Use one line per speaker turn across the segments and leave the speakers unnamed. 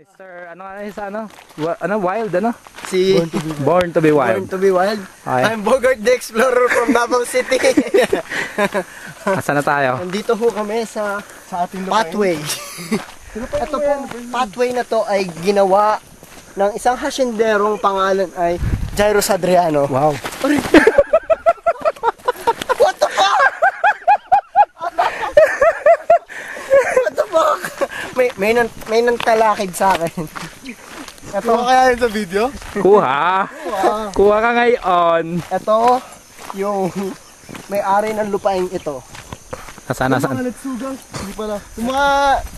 Mr. Ano nga sa ano? Ano? Wild ano?
Si
Born to be Wild.
Born to be Wild.
Okay.
I'm Bogart the Explorer from Davao City.
Asa na tayo?
Nandito ho kami sa
ating
pathway. Ito pong pathway na to ay ginawa ng isang hasinderong pangalan ay Jairus Adriano.
Wow.
What the fuck? What the fuck? May nantalakid sa akin.
Ito kaya yun sa video?
Kuha. Kuha ka ngayon.
Ito yung may-ari ng lupain ito.
Nasaan?
Mga letsugas. Hindi pala. Yung mga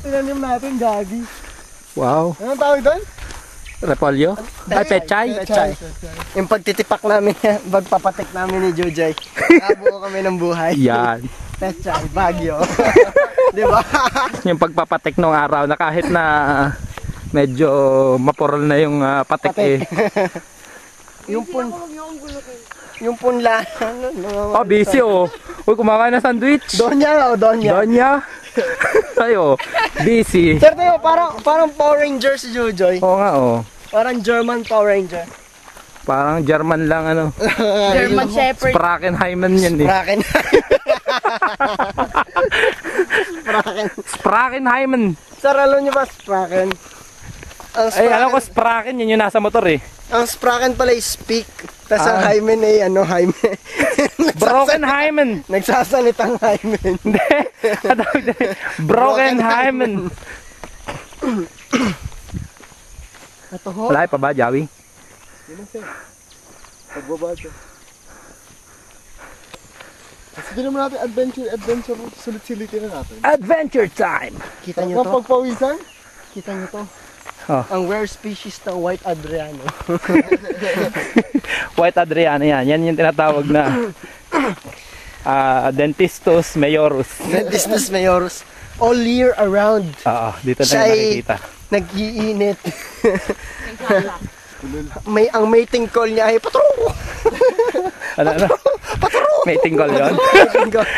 tinanim natin, gagi.
Wow.
Anong tawag doon?
Repolyo? Ay, pechay?
Pechay. Yung pagtitipak namin, pagpapatik namin ni Jujay. Nabuo kami ng buhay.
Yan.
Pechay, Baguio. Diba?
Yung pagpapatik nung araw na kahit na medyo mapurol na yung patik eh.
Yung punla.
Oh, busy oh. Uy, kumakain na sandwich.
Donya o Donya?
Donya. Tayo, busy.
Sir, tayo, parang Power Ranger si Jojoy.
Oo nga oh.
Parang German Power Ranger.
Parang German lang ano.
German Shepherd.
Sprakenheimen yan eh.
Spraken.
Sprakenheimen.
Sir, alam niyo ba Spraken?
Ay, alam ko Spraken, yun yung nasa motor eh.
Ang Spraken pala is speak. Tapos ang Hymen ay ano, Hymen.
Brokenheimen.
Nagsasalitang Hymen.
Hindi. Brokenheimen.
Ito ho.
Wala pa ba, Jawi?
Yun ang sir. Pagbaba ito. Sige naman natin, adventure, sulit-sulitin na natin.
Adventure time!
Kita niyo to?
Pagpawisan?
Kita niyo to?
Oh.
Ang rare species ng White Adriano.
White Adriano yan. Yan yung tinatawag na Dentistus Mayorus.
Dentistus Mayorus. All year around.
Oo, dito na
Siya
yung
ay
nakikita.
nag-iinit. Ang mating call niya ay patro!
Ano? Mating call yun?
Mating call.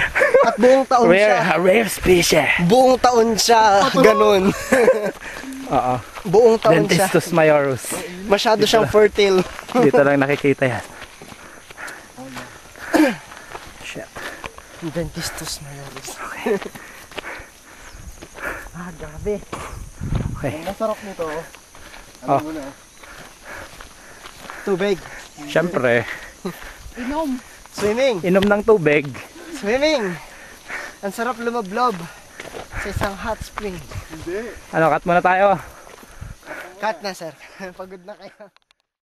At buong taon siya.
Rare species.
Buong taon siya. Ganun.
Oo.
Buong taon siya.
Dentistus Mayorus.
Masyado siyang fertile.
Dito lang nakikita yan. Shit.
Dentistus Mayorus. Grabe.
Okay.
Ang masarap nito,
Oh.
alam mo na.
Tubig.
Siyempre,
Inom.
Swimming.
inom ng tubig.
Swimming. Ang sarap lumablob sa isang hot spring.
Hindi.
Ano, cut muna tayo.
Cut na, sir. Pagod na kayo.